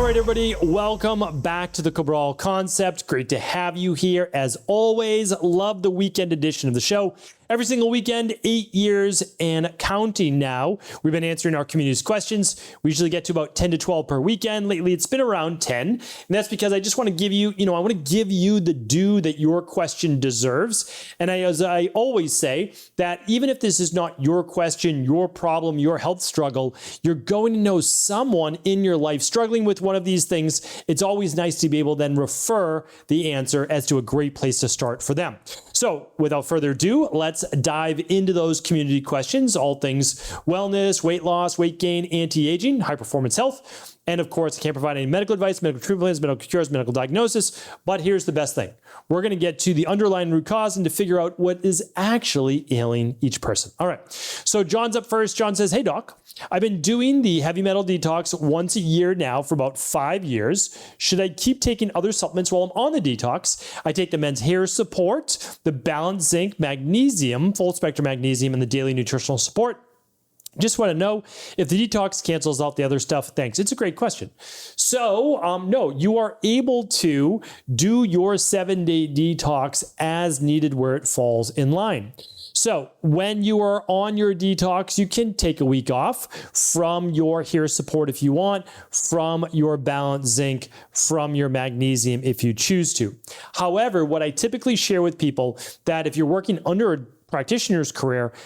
right, everybody, welcome back to the Cabral Concept. Great to have you here. As always, love the weekend edition of the show. Every single weekend, 8 years and counting now. We've been answering our community's questions. We usually get to about 10 to 12 per weekend. Lately, it's been around 10. And that's because I just want to give you, I want to give you the due that your question deserves. And as I always say, that even if this is not your question, your problem, your health struggle, you're going to know someone in your life struggling with one of these things. It's always nice to be able to then refer the answer as to a great place to start for them. So without further ado, let's dive into those community questions, all things wellness, weight loss, weight gain, anti-aging, high performance health. And of course, I can't provide any medical advice, medical treatment plans, medical cures, medical diagnosis. But here's the best thing. We're going to get to the underlying root cause and to figure out what is actually ailing each person. All right. So John's up first. John says, hey, doc, I've been doing the heavy metal detox once a year now for about 5 years. Should I keep taking other supplements while I'm on the detox? I take the men's hair support, the balanced zinc, magnesium, full spectrum magnesium, and the daily nutritional support. Just want to know if the detox cancels out the other stuff. Thanks. It's a great question. So, no, you are able to do your 7-day detox as needed where it falls in line. So when you are on your detox, you can take a week off from your hair support if you want, from your balanced zinc, from your magnesium if you choose to. However, what I typically share with people that if you're working under a practitioner's guidance,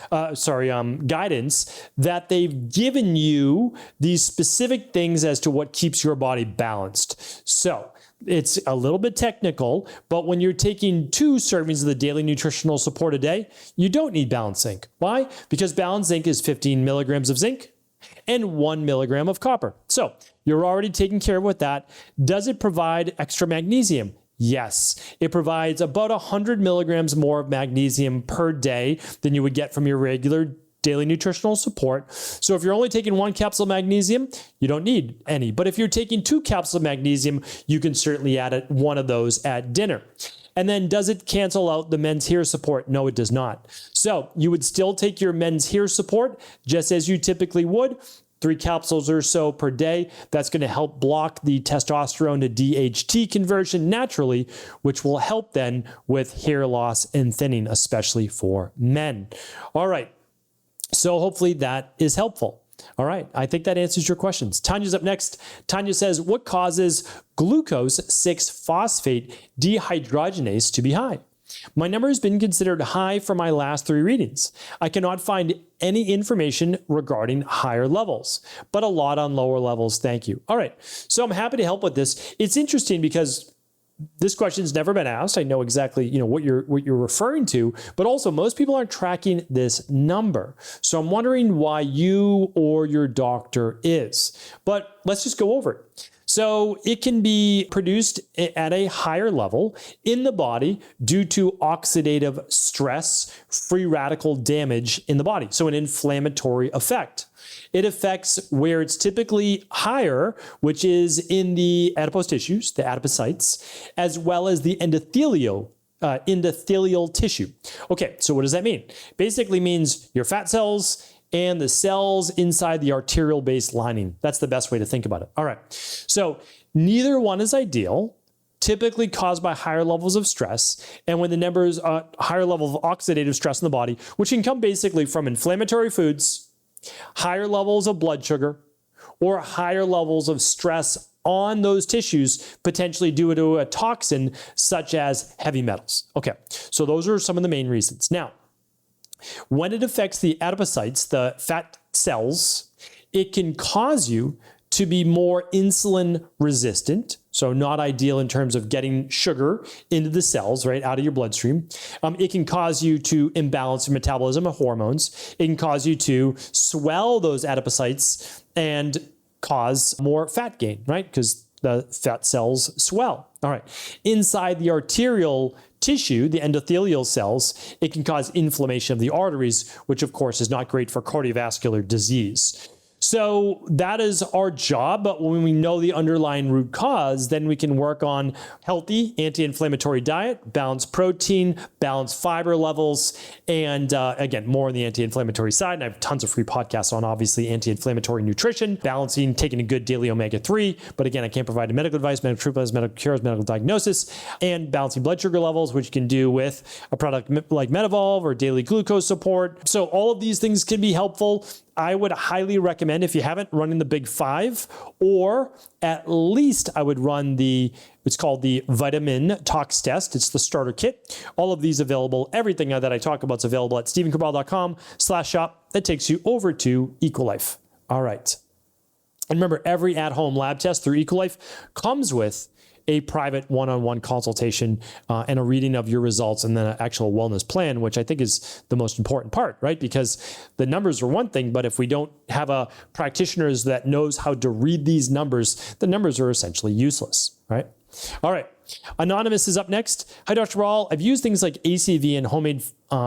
that they've given you these specific things as to what keeps your body balanced. So it's a little bit technical, but when you're taking 2 servings of the daily nutritional support a day, you don't need balanced zinc. Why? Because balanced zinc is 15 milligrams of zinc and 1 milligram of copper. So you're already taking care of with that. Does it provide extra magnesium? Yes, it provides about 100 milligrams more of magnesium per day than you would get from your regular daily nutritional support. So if you're only taking 1 capsule of magnesium, you don't need any. But if you're taking 2 capsules of magnesium, you can certainly add one of those at dinner. And then does it cancel out the men's hair support? No, it does not. So you would still take your men's hair support just as you typically would. 3 capsules or so per day. That's going to help block the testosterone to DHT conversion naturally, which will help then with hair loss and thinning, especially for men. All right. So hopefully that is helpful. All right. I think that answers your questions. Tanya's up next. Tanya says, what causes glucose 6-phosphate dehydrogenase to be high? My number has been considered high for my last 3 readings. I cannot find any information regarding higher levels, but a lot on lower levels. Thank you. All right. So I'm happy to help with this. It's interesting because this question's never been asked. I know exactly, what you're referring to, but also most people aren't tracking this number. So I'm wondering why you or your doctor is. But let's just go over it. So it can be produced at a higher level in the body due to oxidative stress, free radical damage in the body. So an inflammatory effect. It affects where it's typically higher, which is in the adipose tissues, the adipocytes, as well as the endothelial tissue. Okay, so what does that mean? Basically means your fat cells and the cells inside the arterial base lining. That's the best way to think about it. All right. So neither one is ideal, typically caused by higher levels of stress. And when the number is a higher level of oxidative stress in the body, which can come basically from inflammatory foods, higher levels of blood sugar, or higher levels of stress on those tissues, potentially due to a toxin such as heavy metals. Okay. So those are some of the main reasons. Now, when it affects the adipocytes, the fat cells, it can cause you to be more insulin resistant. So not ideal in terms of getting sugar into the cells, right, out of your bloodstream. It can cause you to imbalance your metabolism of hormones. It can cause you to swell those adipocytes and cause more fat gain, right? Because the fat cells swell. All right. Inside the arterial tissue, the endothelial cells, it can cause inflammation of the arteries, which of course is not great for cardiovascular disease. So that is our job, but when we know the underlying root cause, then we can work on healthy anti-inflammatory diet, balanced protein, balanced fiber levels, and again, more on the anti-inflammatory side. And I have tons of free podcasts on obviously anti-inflammatory nutrition, balancing, taking a good daily omega-3. But again, I can't provide medical advice, medical treatment, medical cures, medical diagnosis, and balancing blood sugar levels, which you can do with a product like MetaVolve or daily glucose support. So all of these things can be helpful. I would highly recommend, if you haven't, running the Big 5, or at least I would run it's called the Vitamin Tox Test. It's the starter kit. All of these available, everything that I talk about is available at stephencabral.com/shop. That takes you over to EcoLife. All right. And remember, every at-home lab test through EcoLife comes with a private one-on-one consultation and a reading of your results, and then an actual wellness plan, which I think is the most important part, right? Because the numbers are one thing, but if we don't have a practitioner that knows how to read these numbers, the numbers are essentially useless, right? All right. Anonymous is up next. Hi, Dr. Bral. I've used things like ACV and homemade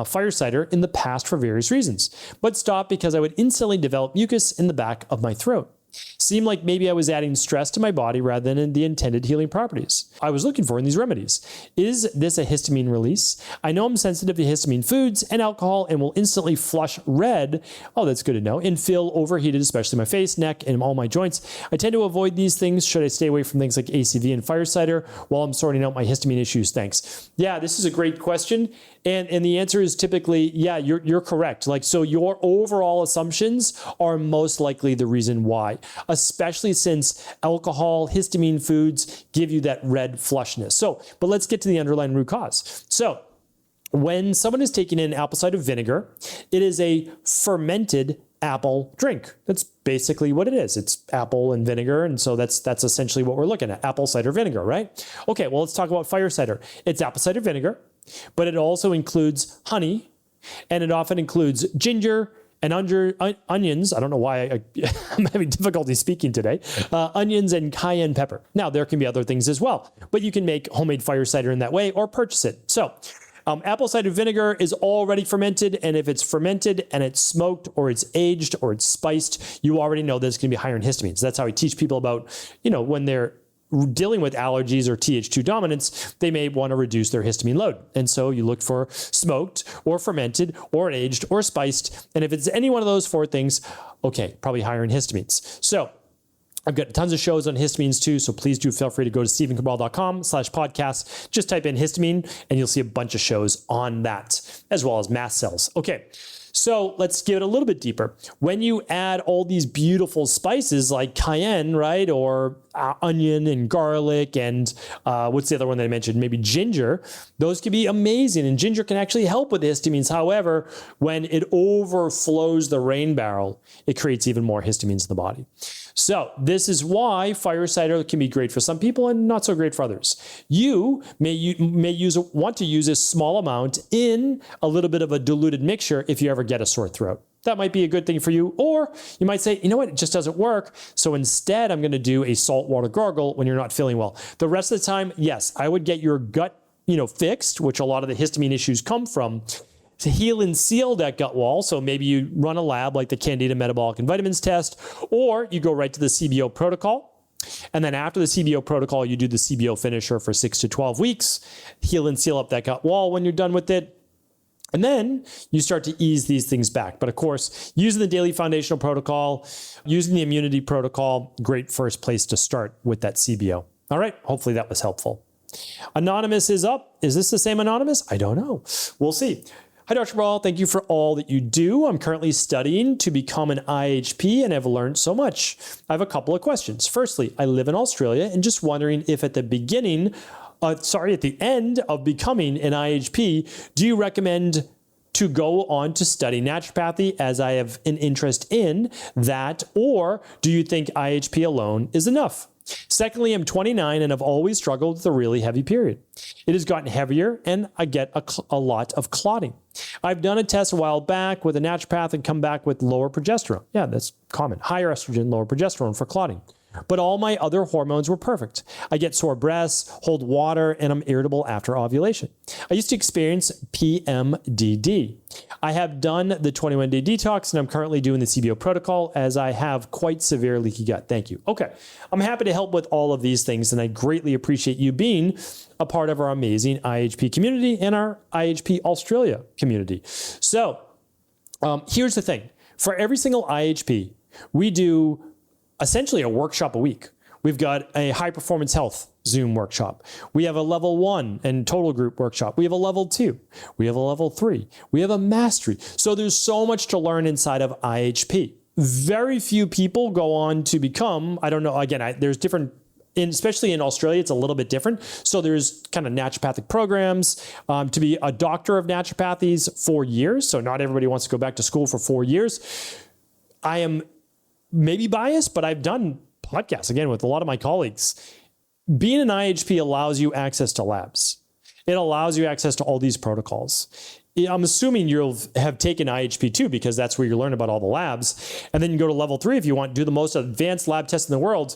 fire cider in the past for various reasons, but stopped because I would instantly develop mucus in the back of my throat. Seemed like maybe I was adding stress to my body rather than in the intended healing properties I was looking for in these remedies. Is this a histamine release? I know I'm sensitive to histamine foods and alcohol and will instantly flush red. Oh, that's good to know. And feel overheated, especially my face, neck, and all my joints. I tend to avoid these things. Should I stay away from things like ACV and fire cider while I'm sorting out my histamine issues? Thanks. Yeah, this is a great question. And the answer is typically, yeah, you're correct. So your overall assumptions are most likely the reason why, especially since alcohol, histamine foods give you that red flushness. But let's get to the underlying root cause. So when someone is taking in apple cider vinegar, it is a fermented apple drink. That's basically what it is. It's apple and vinegar. And so that's essentially what we're looking at, apple cider vinegar, right? Okay, well, let's talk about fire cider. It's apple cider vinegar, but it also includes honey, and it often includes ginger and onions. I don't know why I'm having difficulty speaking today. Onions and cayenne pepper. Now, there can be other things as well, but you can make homemade fire cider in that way or purchase it. So apple cider vinegar is already fermented, and if it's fermented and it's smoked or it's aged or it's spiced, you already know that it's going to be higher in histamines. That's how I teach people about, when they're dealing with allergies or Th2 dominance, they may want to reduce their histamine load. And so you look for smoked or fermented or aged or spiced. And if it's any one of those four things, okay, probably higher in histamines. So I've got tons of shows on histamines too, so please do feel free to go to stephencabral.com/podcast. Just type in histamine and you'll see a bunch of shows on that, as well as mast cells. Okay. So let's give it a little bit deeper. When you add all these beautiful spices like cayenne, right, or onion and garlic and what's the other one that I mentioned? Maybe ginger. Those can be amazing, and ginger can actually help with histamines. However, when it overflows the rain barrel, it creates even more histamines in the body. So this is why fire cider can be great for some people and not so great for others. You may want to use a small amount in a little bit of a diluted mixture if you ever get a sore throat. That might be a good thing for you. Or you might say, you know what, it just doesn't work. So instead, I'm going to do a saltwater gargle when you're not feeling well. The rest of the time, yes, I would get your gut, fixed, which a lot of the histamine issues come from, to heal and seal that gut wall. So maybe you run a lab like the Candida Metabolic and Vitamins test, or you go right to the CBO protocol. And then after the CBO protocol, you do the CBO finisher for 6 to 12 weeks, heal and seal up that gut wall when you're done with it. And then you start to ease these things back. But of course, using the daily foundational protocol, using the immunity protocol, great first place to start with that CBO. All right, hopefully that was helpful. Anonymous is up. Is this the same Anonymous? I don't know. We'll see. Hi, Dr. Bral. Thank you for all that you do. I'm currently studying to become an IHP and have learned so much. I have a couple of questions. Firstly, I live in Australia and just wondering if at the end of becoming an IHP, do you recommend to go on to study naturopathy, as I have an interest in that, or do you think IHP alone is enough? Secondly, I'm 29 and have always struggled with a really heavy period. It has gotten heavier and I get a lot of clotting. I've done a test a while back with a naturopath and come back with lower progesterone. Yeah, that's common. Higher estrogen, lower progesterone for clotting. but all my other hormones were perfect. I get sore breasts, hold water, and I'm irritable after ovulation. I used to experience PMDD. I have done the 21-day detox, and I'm currently doing the CBO protocol as I have quite severe leaky gut. Thank you. Okay. I'm happy to help with all of these things, and I greatly appreciate you being a part of our amazing IHP community and our IHP Australia community. So here's the thing. For every single IHP, we do essentially a workshop a week. We've got a high performance health Zoom workshop. We have a level 1 and total group workshop. We have a level 2. We have a level 3. We have a mastery. So there's so much to learn inside of IHP. Very few people go on to become, I don't know, again, there's different, especially in Australia, it's a little bit different. So there's kind of naturopathic programs. To be a doctor of naturopathy is 4 years. So not everybody wants to go back to school for 4 years. I am maybe biased, but I've done podcasts, again, with a lot of my colleagues. Being an IHP allows you access to labs. It allows you access to all these protocols. I'm assuming you'll have taken IHP 2 because that's where you learn about all the labs. And then you go to level 3 if you want to do the most advanced lab test in the world.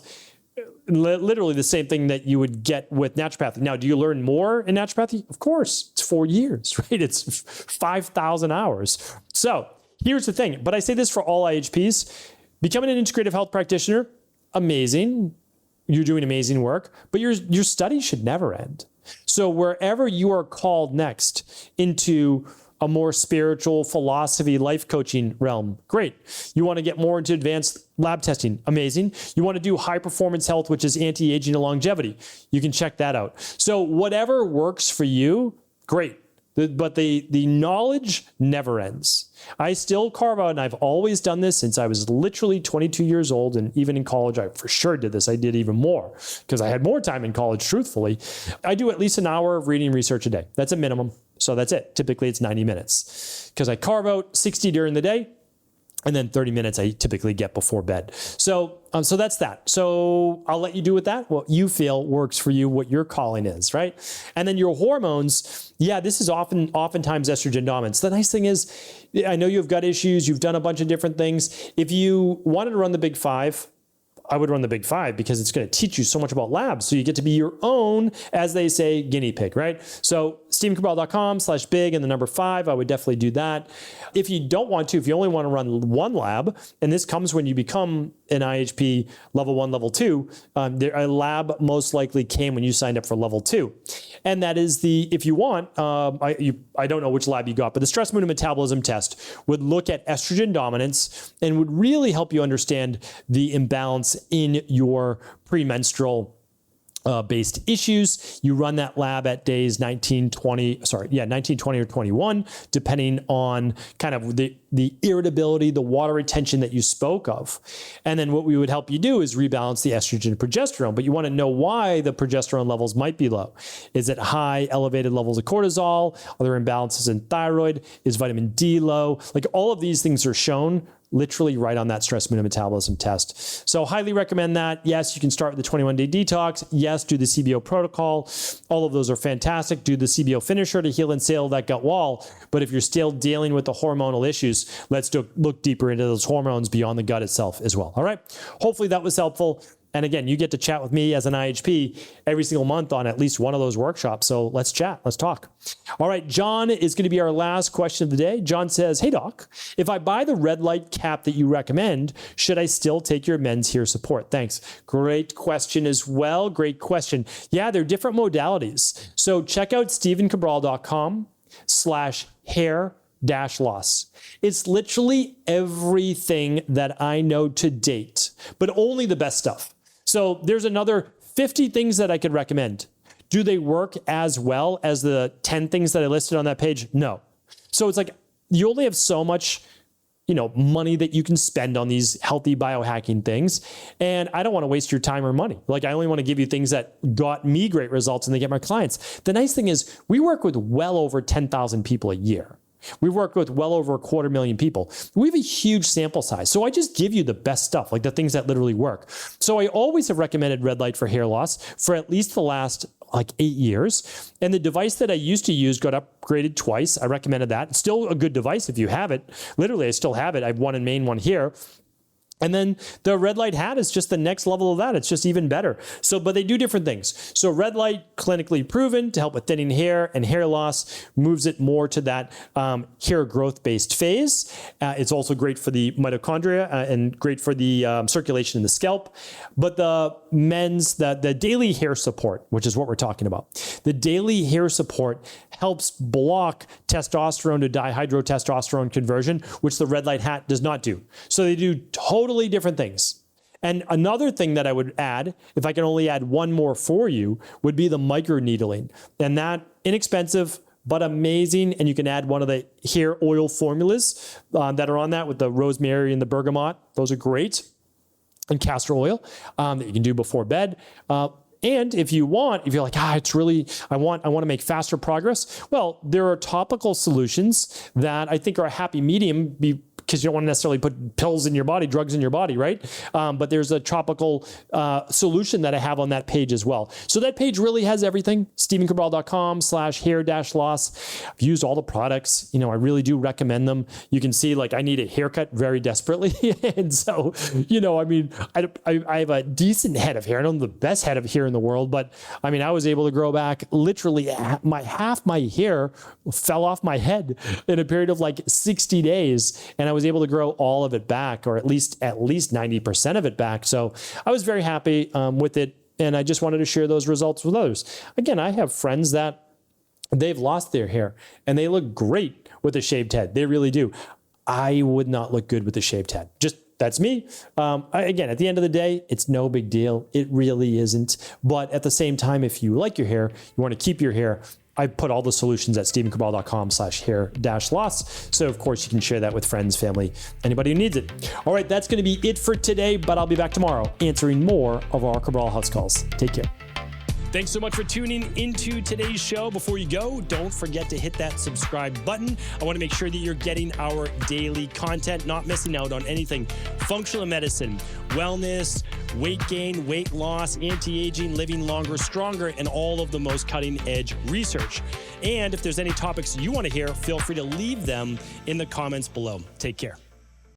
Literally the same thing that you would get with naturopathy. Now, do you learn more in naturopathy? Of course. It's 4 years, right? It's 5,000 hours. So here's the thing. But I say this for all IHPs. Becoming an integrative health practitioner, amazing. You're doing amazing work, but your study should never end. So wherever you are called next into a more spiritual philosophy, life coaching realm, great. You want to get more into advanced lab testing, amazing. You want to do high performance health, which is anti-aging and longevity, you can check that out. So whatever works for you, great. But the knowledge never ends. I still carve out, and I've always done this since I was literally 22 years old, and even in college, I for sure did this. I did even more because I had more time in college, truthfully. I do at least an hour of reading research a day. That's a minimum. So that's it. Typically, it's 90 minutes because I carve out 60 during the day, and then 30 minutes I typically get before bed. So that's that. So I'll let you do with that what you feel works for you, what your calling is, right? And then your hormones, yeah, this is oftentimes estrogen dominance. The nice thing is, I know you have gut issues, you've done a bunch of different things. If you wanted to run the Big 5, I would run the Big 5 because it's going to teach you so much about labs. So you get to be your own, as they say, guinea pig, right? So StephenCabral.com/big and the number 5, I would definitely do that. If you don't want to, if you only want to run one lab, and this comes when you become an IHP level 1, level 2, a lab most likely came when you signed up for level 2. And that is if you want, I don't know which lab you got, but the stress, mood, and metabolism test would look at estrogen dominance and would really help you understand the imbalance in your premenstrual based issues. You run that lab at days 19, 20, or 21, depending on kind of the irritability, the water retention that you spoke of. And then what we would help you do is rebalance the estrogen and progesterone. But you want to know why the progesterone levels might be low. Is it high, elevated levels of cortisol? Are there imbalances in thyroid? Is vitamin D low? Like all of these things are shown literally right on that stress, mood, and metabolism test. So highly recommend that. Yes, you can start with the 21-day detox. Yes, do the CBO protocol. All of those are fantastic. Do the CBO finisher to heal and sail that gut wall. But if you're still dealing with the hormonal issues, let's look deeper into those hormones beyond the gut itself as well. All right. Hopefully that was helpful. And again, you get to chat with me as an IHP every single month on at least one of those workshops. So let's chat. Let's talk. All right. John is going to be our last question of the day. John says, hey, doc, if I buy the red light cap that you recommend, should I still take your men's hair support? Thanks. Great question as well. Great question. Yeah, they're different modalities. So check out StephenCabral.com/hair-loss. It's literally everything that I know to date, but only the best stuff. So there's another 50 things that I could recommend. Do they work as well as the 10 things that I listed on that page? No. So it's like you only have so much, money that you can spend on these healthy biohacking things. And I don't want to waste your time or money. Like I only want to give you things that got me great results and they get my clients. The nice thing is we work with well over 10,000 people a year. We've worked with well over 250,000 people. We have a huge sample size. So I just give you the best stuff, like the things that literally work. So I always have recommended red light for hair loss for at least the last 8 years. And the device that I used to use got upgraded twice. I recommended that. It's still a good device if you have it. Literally, I still have it. I have one in Maine, one here. And then the red light hat is just the next level of that. It's just even better. So, but they do different things. So red light, clinically proven to help with thinning hair and hair loss, moves it more to that hair growth-based phase. It's also great for the mitochondria and great for the circulation in the scalp. But the the daily hair support, which is what we're talking about. The daily hair support helps block testosterone to dihydrotestosterone conversion, which the red light hat does not do. So they do totally different things. And another thing that I would add, if I can only add one more for you, would be the microneedling. And that inexpensive, but amazing. And you can add one of the hair oil formulas that are on that with the rosemary and the bergamot. Those are great. And castor oil that you can do before bed. And if you want, if you're like, it's really, I want to make faster progress. Well, there are topical solutions that I think are a happy medium because you don't want to necessarily put pills in your body, drugs in your body, right? But there's a tropical solution that I have on that page as well. So that page really has everything. StephenCabral.com/hair-loss. I've used all the products. I really do recommend them. You can see, like, I need a haircut very desperately. And so, I have a decent head of hair. I don't have the best head of hair in the world, but I was able to grow back literally half my hair fell off my head in a period of like 60 days. And I was able to grow all of it back, or at least 90% of it back. So I was very happy with it. And I just wanted to share those results with others. Again, I have friends that they've lost their hair and they look great with a shaved head. They really do. I would not look good with a shaved head. That's me. Again, at the end of the day, it's no big deal. It really isn't. But at the same time, if you like your hair, you want to keep your hair, I put all the solutions at StephenCabral.com/hair-loss. So of course you can share that with friends, family, anybody who needs it. All right, that's going to be it for today, but I'll be back tomorrow answering more of our Cabral House Calls. Take care. Thanks so much for tuning into today's show. Before you go, don't forget to hit that subscribe button. I want to make sure that you're getting our daily content, not missing out on anything. Functional medicine, wellness, weight gain, weight loss, anti-aging, living longer, stronger, and all of the most cutting-edge research. And if there's any topics you want to hear, feel free to leave them in the comments below. Take care.